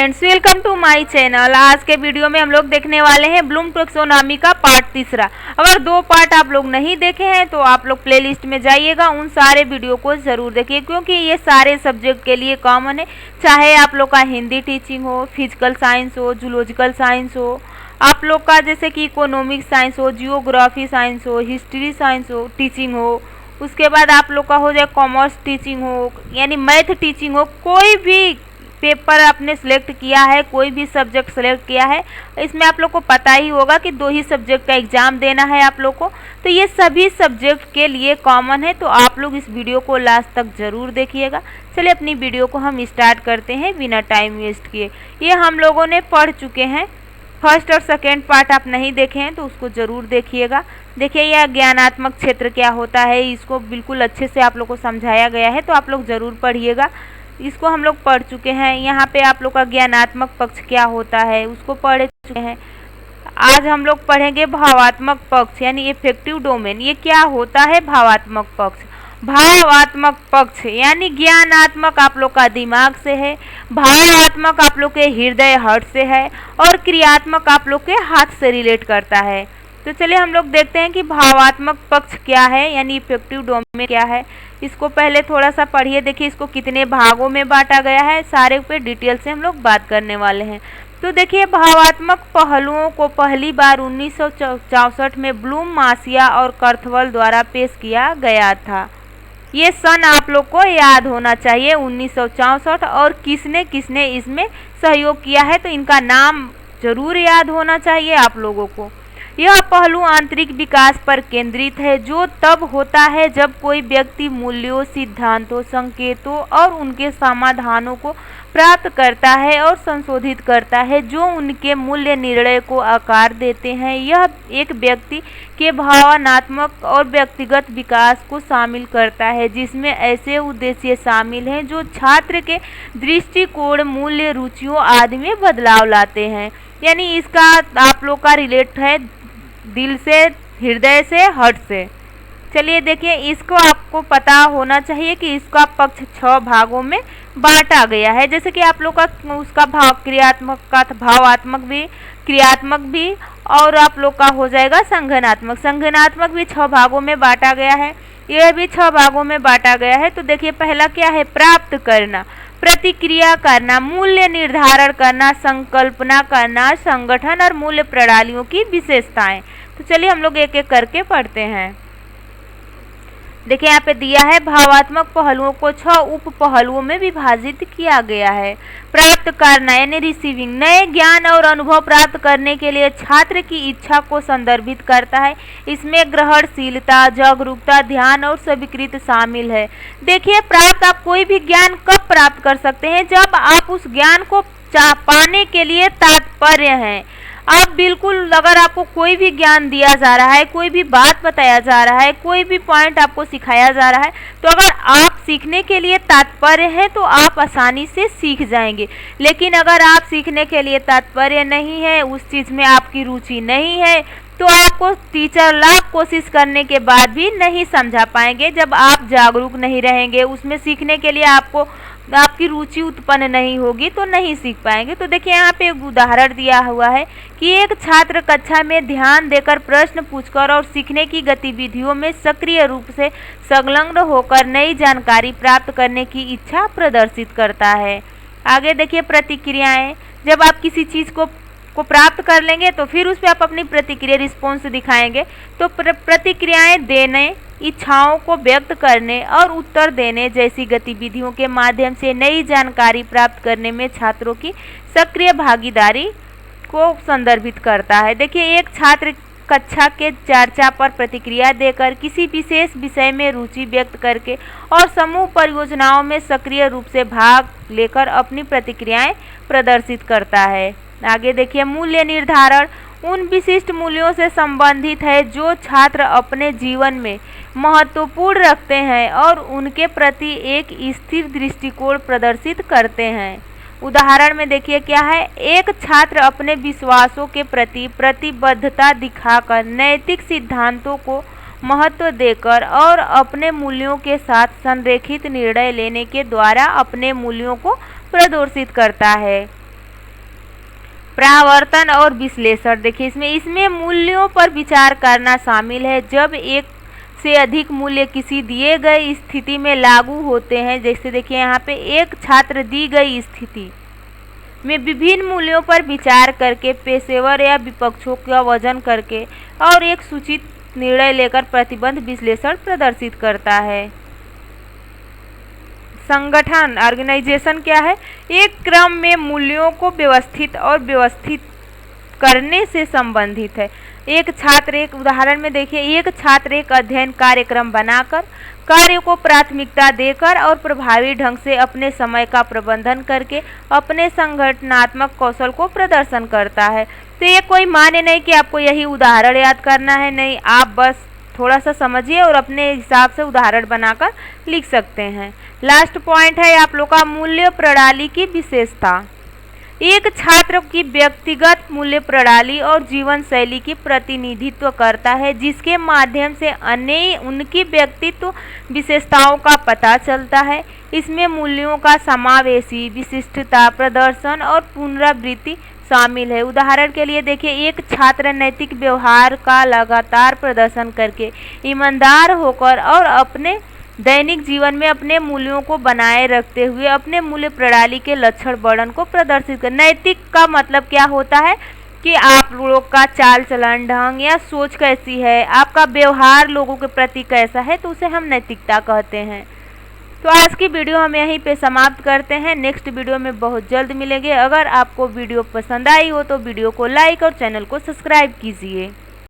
Friends, welcome to my channel. आज के video में हम लोग देखने वाले हैं ब्लूम टैक्सोनॉमी का पार्ट तीसरा। अगर दो पार्ट आप लोग नहीं देखे हैं तो आप लोग प्लेलिस्ट में जाइएगा, उन सारे वीडियो को ज़रूर देखिए क्योंकि ये सारे सब्जेक्ट के लिए कॉमन है। चाहे आप लोग का हिंदी टीचिंग हो, फिजिकल साइंस हो, जूलॉजिकल साइंस हो, आप लोग का जैसे कि इकोनॉमिक साइंस हो, जियोग्राफी साइंस हो, हिस्ट्री साइंस हो, टीचिंग हो, उसके बाद आप लोग का हो जाए कॉमर्स टीचिंग हो, यानी मैथ टीचिंग हो, कोई भी पेपर आपने सेलेक्ट किया है, कोई भी सब्जेक्ट सेलेक्ट किया है, इसमें आप लोग को पता ही होगा कि दो ही सब्जेक्ट का एग्ज़ाम देना है आप लोग को। तो ये सभी सब्जेक्ट के लिए कॉमन है, तो आप लोग इस वीडियो को लास्ट तक ज़रूर देखिएगा। चलिए अपनी वीडियो को हम स्टार्ट करते हैं बिना टाइम वेस्ट किए। ये हम लोगों ने पढ़ चुके हैं, फर्स्ट और सेकेंड पार्ट आप नहीं देखे हैं तो उसको ज़रूर देखिएगा। देखिए यह ज्ञानात्मक क्षेत्र क्या होता है, इसको बिल्कुल अच्छे से आप लोग को समझाया गया है, तो आप लोग ज़रूर पढ़िएगा। इसको हम लोग पढ़ चुके हैं। यहाँ पे आप लोग का ज्ञानात्मक पक्ष क्या होता है उसको पढ़ चुके हैं। आज हम लोग पढ़ेंगे भावात्मक पक्ष यानी इफेक्टिव डोमेन। ये क्या होता है भावात्मक पक्ष? भावात्मक पक्ष यानी ज्ञानात्मक आप लोग का दिमाग से है, भावात्मक आप लोग के हृदय हार्ट से है, और क्रियात्मक आप लोग के हाथ से रिलेट करता है। तो चलिए हम लोग देखते हैं कि भावात्मक पक्ष क्या है यानी इफेक्टिव डोमेन क्या है। इसको पहले थोड़ा सा पढ़िए। देखिए इसको कितने भागों में बांटा गया है, सारे पे डिटेल से हम लोग बात करने वाले हैं। तो देखिए भावात्मक पहलुओं को पहली बार 1964 में ब्लूम, मासिया और कर्थवल द्वारा पेश किया गया था। ये सन आप लोग को याद होना चाहिए 1964, और किसने किसने इसमें सहयोग किया है तो इनका नाम जरूर याद होना चाहिए आप लोगों को। यह पहलू आंतरिक विकास पर केंद्रित है, जो तब होता है जब कोई व्यक्ति मूल्यों, सिद्धांतों, संकेतों और उनके समाधानों को प्राप्त करता है और संशोधित करता है, जो उनके मूल्य निर्णय को आकार देते हैं। यह एक व्यक्ति के भावनात्मक और व्यक्तिगत विकास को शामिल करता है, जिसमें ऐसे उद्देश्य शामिल हैं जो छात्र के दृष्टिकोण, मूल्य, रुचियों आदि में बदलाव लाते हैं। यानी इसका आप लोग का रिलेट है दिल से, हृदय से, हार्ट से। चलिए देखिए इसको आपको पता होना चाहिए कि इसका पक्ष 6 भागों में बांटा गया है। जैसे कि आप लोग का उसका भाव क्रियात्मक का भावात्मक भी, क्रियात्मक भी, और आप लोग का हो जाएगा संगठनात्मक। संगठनात्मक भी 6 भागों में बांटा गया है, यह भी 6 भागों में बांटा गया है। तो देखिए पहला क्या है? प्राप्त करना, प्रतिक्रिया करना, मूल्य निर्धारण करना, संकल्पना करना, संगठन और मूल्य प्रणालियों की विशेषताएं। तो चलिए हम लोग एक एक करके पढ़ते हैं। देखिए यहाँ पे दिया है भावात्मक पहलुओं को 6 उप पहलुओं में विभाजित किया गया है। प्राप्त करना यानी रिसीविंग, नए ज्ञान और अनुभव प्राप्त करने के लिए छात्र की इच्छा को संदर्भित करता है। इसमें ग्रहणशीलता, जागरूकता, ध्यान और स्वीकृति शामिल है। देखिए प्राप्त आप कोई भी ज्ञान कब प्राप्त कर सकते हैं? जब आप उस ज्ञान को पाने के लिए तात्पर्य हैं। आप बिल्कुल, अगर आपको कोई भी ज्ञान दिया जा रहा है, कोई भी बात बताया जा रहा है, कोई भी पॉइंट आपको सिखाया जा रहा है, तो अगर आप सीखने के लिए तात्पर्य है तो आप आसानी से सीख जाएंगे। लेकिन अगर आप सीखने के लिए तात्पर्य नहीं है, उस चीज़ में आपकी रुचि नहीं है, तो आपको टीचर लाख कोशिश करने के बाद भी नहीं समझा पाएंगे। जब आप जागरूक नहीं रहेंगे, उसमें सीखने के लिए आपकी रुचि उत्पन्न नहीं होगी तो नहीं सीख पाएंगे। तो देखिए यहाँ पे एक उदाहरण दिया हुआ है कि एक छात्र कक्षा में ध्यान देकर, प्रश्न पूछकर और सीखने की गतिविधियों में सक्रिय रूप से संलग्न होकर नई जानकारी प्राप्त करने की इच्छा प्रदर्शित करता है। आगे देखिए प्रतिक्रियाएं। जब आप किसी चीज़ को प्राप्त कर लेंगे तो फिर उस पर आप अपनी प्रतिक्रिया, रिस्पॉन्स दिखाएंगे। तो प्रतिक्रियाएं देने, इच्छाओं को व्यक्त करने और उत्तर देने जैसी गतिविधियों के माध्यम से नई जानकारी प्राप्त करने में छात्रों की सक्रिय भागीदारी को संदर्भित करता है। देखिए एक छात्र कक्षा के चर्चा पर प्रतिक्रिया देकर, किसी विशेष विषय में रुचि व्यक्त करके और समूह परियोजनाओं में सक्रिय रूप से भाग लेकर अपनी प्रतिक्रियाएं प्रदर्शित करता है। आगे देखिए मूल्य निर्धारण उन विशिष्ट मूल्यों से संबंधित है जो छात्र अपने जीवन में महत्वपूर्ण रखते हैं और उनके प्रति एक स्थिर दृष्टिकोण प्रदर्शित करते हैं। उदाहरण में देखिए क्या है? एक छात्र अपने विश्वासों के प्रति प्रतिबद्धता दिखाकर, नैतिक सिद्धांतों को महत्व देकर और अपने मूल्यों के साथ संरेखित निर्णय लेने के द्वारा अपने मूल्यों को प्रदर्शित करता है। परावर्तन और विश्लेषण। देखिए इसमें मूल्यों पर विचार करना शामिल है। जब एक से अधिक मूल्य किसी दिए गए स्थिति में लागू होते हैं, जैसे देखिए यहाँ पे एक छात्र दी गई स्थिति में विभिन्न मूल्यों पर विचार करके, पेशेवर या विपक्षों का वजन करके और एक सूचित निर्णय लेकर प्रतिबंध विश्लेषण प्रदर्शित करता है। संगठन ऑर्गेनाइजेशन क्या है? एक क्रम में मूल्यों को व्यवस्थित और व्यवस्थित करने से संबंधित है। एक छात्र, एक उदाहरण में देखिए, एक छात्र एक अध्ययन कार्यक्रम बनाकर, कार्य को प्राथमिकता देकर और प्रभावी ढंग से अपने समय का प्रबंधन करके अपने संगठनात्मक कौशल को प्रदर्शन करता है। तो ये कोई माने नहीं कि आपको यही उदाहरण याद करना है, नहीं, आप बस थोड़ा सा समझिए और अपने हिसाब से उदाहरण बनाकर लिख सकते हैं। लास्ट पॉइंट है आप लोग का मूल्य प्रणाली की विशेषता। एक छात्र की व्यक्तिगत मूल्य प्रणाली और जीवन शैली की प्रतिनिधित्व करता है, जिसके माध्यम से अन्य उनकी व्यक्तित्व विशेषताओं का पता चलता है। इसमें मूल्यों का समावेशी, विशिष्टता, प्रदर्शन और पुनरावृत्ति शामिल है। उदाहरण के लिए देखिए, एक छात्र नैतिक व्यवहार का लगातार प्रदर्शन करके, ईमानदार होकर और अपने दैनिक जीवन में अपने मूल्यों को बनाए रखते हुए अपने मूल्य प्रणाली के लक्षण वर्णन को प्रदर्शित कर। नैतिक का मतलब क्या होता है कि आप लोग का चाल चलन, ढंग या सोच कैसी है, आपका व्यवहार लोगों के प्रति कैसा है, तो उसे हम नैतिकता कहते हैं। तो आज की वीडियो हम यहीं पे समाप्त करते हैं। नेक्स्ट वीडियो में बहुत जल्द मिलेंगे। अगर आपको वीडियो पसंद आई हो तो वीडियो को लाइक और चैनल को सब्सक्राइब कीजिए।